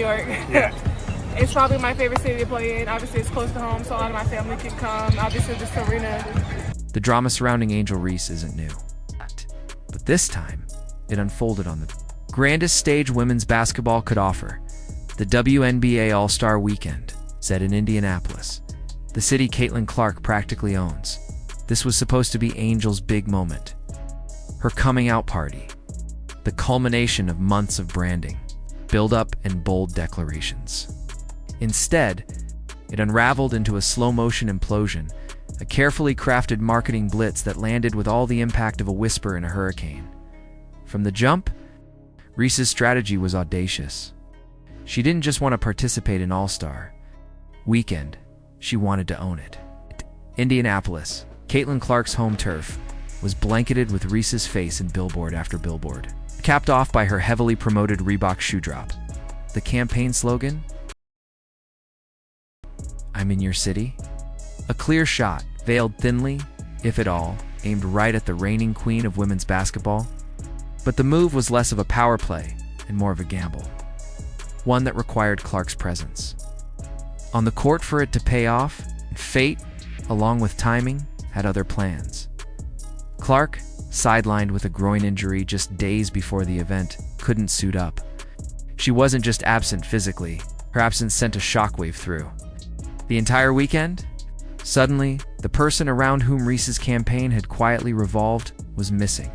York. Yeah. It's probably my favorite city to play in. Obviously, it's close to home, so a lot of my family can come. Obviously, this arena. The drama surrounding Angel Reese isn't new. But this time, it unfolded on the grandest stage women's basketball could offer, the WNBA All-Star Weekend, set in Indianapolis, the city Caitlin Clark practically owns. This was supposed to be Angel's big moment. Her coming out party. The culmination of months of branding, build-up, and bold declarations. Instead, it unraveled into a slow-motion implosion, a carefully crafted marketing blitz that landed with all the impact of a whisper in a hurricane. From the jump, Reese's strategy was audacious. She didn't just want to participate in All-Star Weekend, she wanted to own it. Indianapolis, Caitlin Clark's home turf, was blanketed with Reese's face in billboard after billboard, capped off by her heavily promoted Reebok shoe drop. The campaign slogan? "I'm in your city?" A clear shot, veiled thinly, if at all, aimed right at the reigning queen of women's basketball. But the move was less of a power play and more of a gamble, one that required Clark's presence. On the court for it to pay off, fate, along with timing, had other plans. Clark, sidelined with a groin injury just days before the event, couldn't suit up. She wasn't just absent physically, her absence sent a shockwave through the entire weekend. Suddenly, the person around whom Reese's campaign had quietly revolved was missing.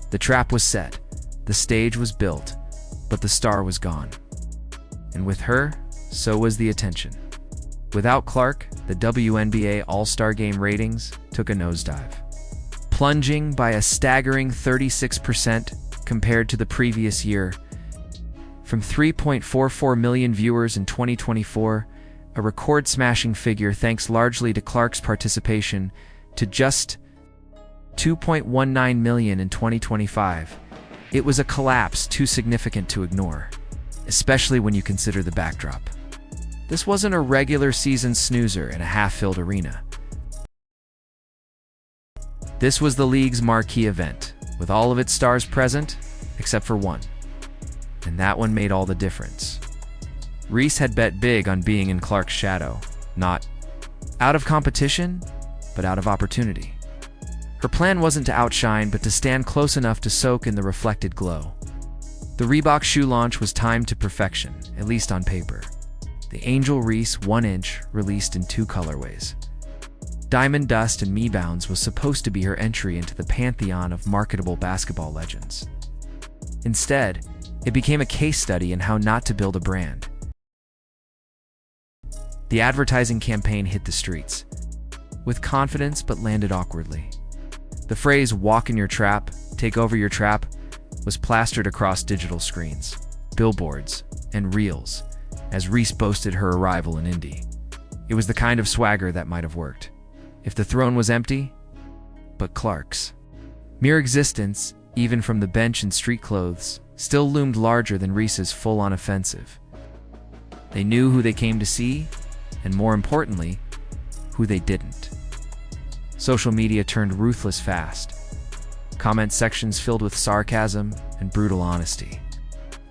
The trap was set, the stage was built, but the star was gone. And with her, so was the attention. Without Clark, the WNBA All-Star Game ratings took a nosedive, plunging by a staggering 36% compared to the previous year. From 3.44 million viewers in 2024, a record-smashing figure thanks largely to Clark's participation, to just 2.19 million in 2025. It was a collapse too significant to ignore, especially when you consider the backdrop. This wasn't a regular season snoozer in a half-filled arena. This was the league's marquee event, with all of its stars present, except for one. And that one made all the difference. Reese had bet big on being in Clark's shadow, not out of competition, but out of opportunity. Her plan wasn't to outshine, but to stand close enough to soak in the reflected glow. The Reebok shoe launch was timed to perfection, at least on paper. The Angel Reese 1-inch released in 2 colorways. Diamond Dust and Me Bounds was supposed to be her entry into the pantheon of marketable basketball legends. Instead, it became a case study in how not to build a brand. The advertising campaign hit the streets, with confidence but landed awkwardly. The phrase, "walk in your trap, take over your trap," was plastered across digital screens, billboards, and reels, as Reese boasted her arrival in Indy. It was the kind of swagger that might have worked if the throne was empty, but Clark's mere existence, even from the bench in street clothes, still loomed larger than Reese's full-on offensive. They knew who they came to see, and more importantly, who they didn't. Social media turned ruthless fast. Comment sections filled with sarcasm and brutal honesty.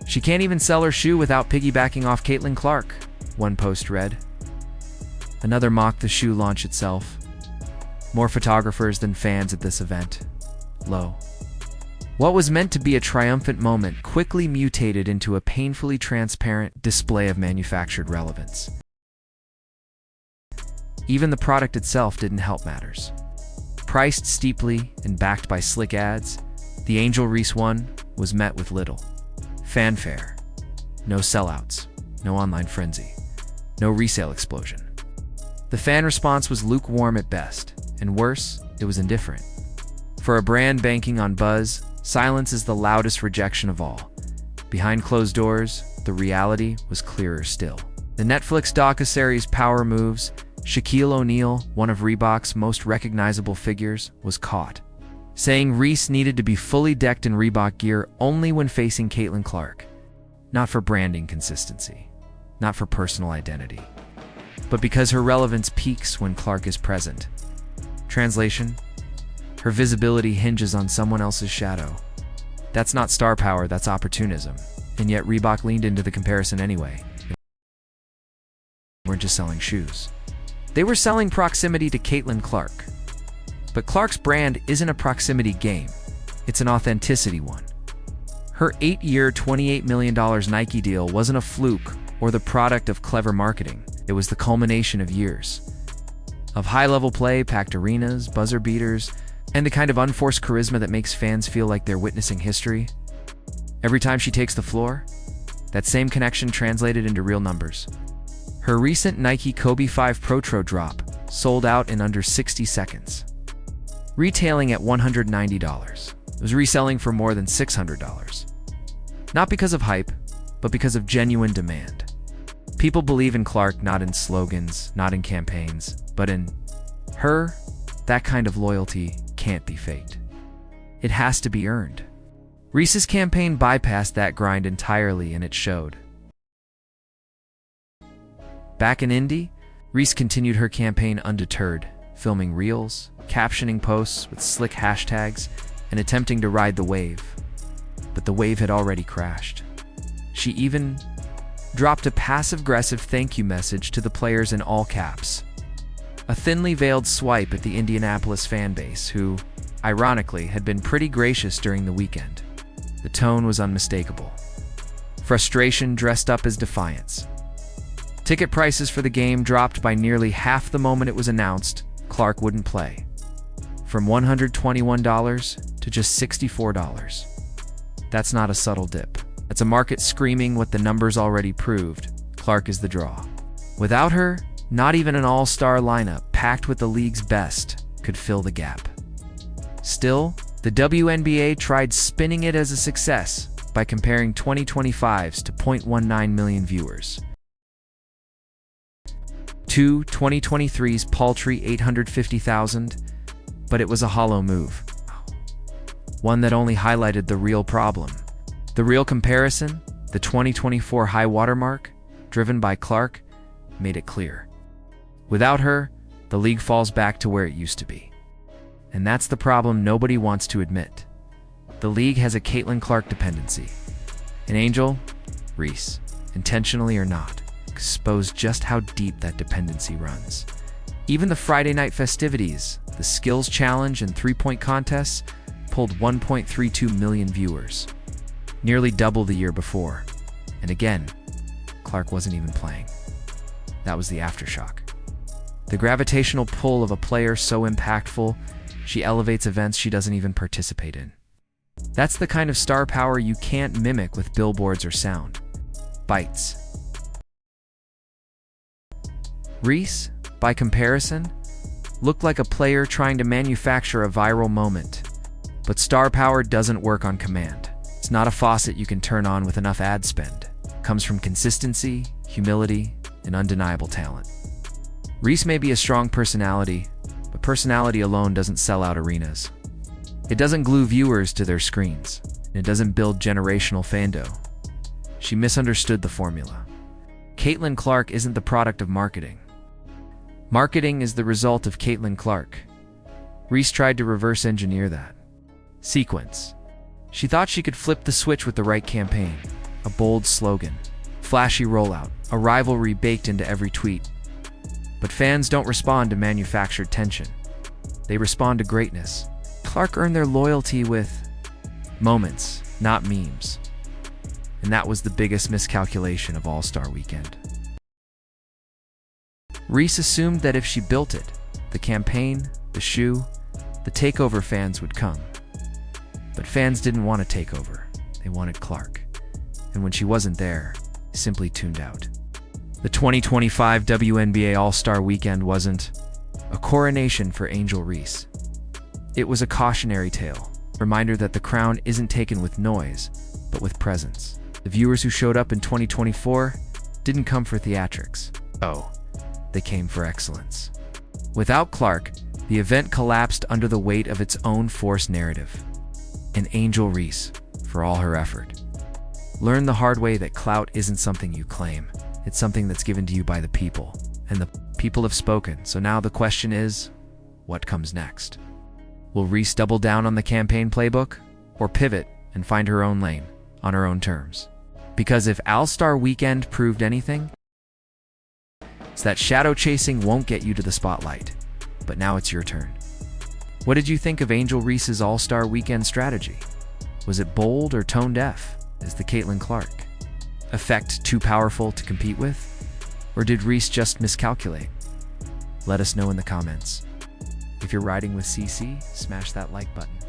"She can't even sell her shoe without piggybacking off Caitlin Clark," one post read. Another mocked the shoe launch itself. More photographers than fans at this event. Low. What was meant to be a triumphant moment quickly mutated into a painfully transparent display of manufactured relevance. Even the product itself didn't help matters. Priced steeply and backed by slick ads, the Angel Reese 1 was met with little fanfare. No sellouts, no online frenzy, no resale explosion. The fan response was lukewarm at best, and worse, it was indifferent. For a brand banking on buzz, silence is the loudest rejection of all. Behind closed doors, the reality was clearer still. The Netflix docuseries Power Moves, Shaquille O'Neal, one of Reebok's most recognizable figures, was caught, saying Reese needed to be fully decked in Reebok gear only when facing Caitlin Clark. Not for branding consistency, not for personal identity, but because her relevance peaks when Clark is present. Translation: her visibility hinges on someone else's shadow. That's not star power, that's opportunism. And yet Reebok leaned into the comparison anyway. They weren't just selling shoes. They were selling proximity to Caitlin Clark. But Clark's brand isn't a proximity game. It's an authenticity one. Her 8-year, $28 million Nike deal wasn't a fluke or the product of clever marketing. It was the culmination of years of high-level play, packed arenas, buzzer beaters, and the kind of unforced charisma that makes fans feel like they're witnessing history. Every time she takes the floor, that same connection translated into real numbers. Her recent Nike Kobe 5 Protro drop sold out in under 60 seconds, retailing at $190. It was reselling for more than $600. Not because of hype, but because of genuine demand. People believe in Clark not in slogans, not in campaigns, but in her. That kind of loyalty can't be faked. It has to be earned. Reese's campaign bypassed that grind entirely, and it showed. Back in Indy, Reese continued her campaign undeterred, filming reels, captioning posts with slick hashtags, and attempting to ride the wave. But the wave had already crashed. She even dropped a passive-aggressive thank you message to the players in all caps. A thinly veiled swipe at the Indianapolis fan base, who, ironically, had been pretty gracious during the weekend. The tone was unmistakable. Frustration dressed up as defiance. Ticket prices for the game dropped by nearly half the moment it was announced Clark wouldn't play. From $121 to just $64. That's not a subtle dip. That's a market screaming what the numbers already proved. Clark is the draw. Without her, not even an all-star lineup packed with the league's best could fill the gap. Still, the WNBA tried spinning it as a success by comparing 2025's to 0.19 million viewers to 2023's paltry 850,000, but it was a hollow move. One that only highlighted the real problem. The real comparison, the 2024 high watermark, driven by Clark, made it clear. Without her, the league falls back to where it used to be. And that's the problem nobody wants to admit. The league has a Caitlin Clark dependency. And Angel Reese, intentionally or not, exposed just how deep that dependency runs. Even the Friday night festivities, the skills challenge and three-point contests pulled 1.32 million viewers, nearly double the year before. And again, Clark wasn't even playing. That was the aftershock. The gravitational pull of a player so impactful, she elevates events she doesn't even participate in. That's the kind of star power you can't mimic with billboards or sound bites. Reese, by comparison, looked like a player trying to manufacture a viral moment. But star power doesn't work on command. It's not a faucet you can turn on with enough ad spend. It comes from consistency, humility, and undeniable talent. Reese may be a strong personality, but personality alone doesn't sell out arenas. It doesn't glue viewers to their screens, and it doesn't build generational fandom. She misunderstood the formula. Caitlin Clark isn't the product of marketing. Marketing is the result of Caitlin Clark. Reese tried to reverse engineer that sequence. She thought she could flip the switch with the right campaign, a bold slogan, flashy rollout, a rivalry baked into every tweet. But fans don't respond to manufactured tension. They respond to greatness. Clark earned their loyalty with moments, not memes. And that was the biggest miscalculation of All-Star Weekend. Reese assumed that if she built it, the campaign, the shoe, the takeover fans would come. But fans didn't want a takeover. They wanted Clark. And when she wasn't there, they simply tuned out. The 2025 WNBA All-Star Weekend wasn't a coronation for Angel Reese. It was a cautionary tale, a reminder that the crown isn't taken with noise, but with presence. The viewers who showed up in 2024 didn't come for theatrics. Oh, they came for excellence. Without Clark, the event collapsed under the weight of its own forced narrative. And Angel Reese, for all her effort, learned the hard way that clout isn't something you claim. It's something that's given to you by the people. And the people have spoken, so now the question is, what comes next? Will Reese double down on the campaign playbook, or pivot and find her own lane, on her own terms? Because if All-Star Weekend proved anything, it's that shadow chasing won't get you to the spotlight. But now it's your turn. What did you think of Angel Reese's All-Star Weekend strategy? Was it bold or tone deaf? Is the Caitlin Clark effect too powerful to compete with? Or did Reese just miscalculate? Let us know in the comments. If you're riding with CC, smash that like button.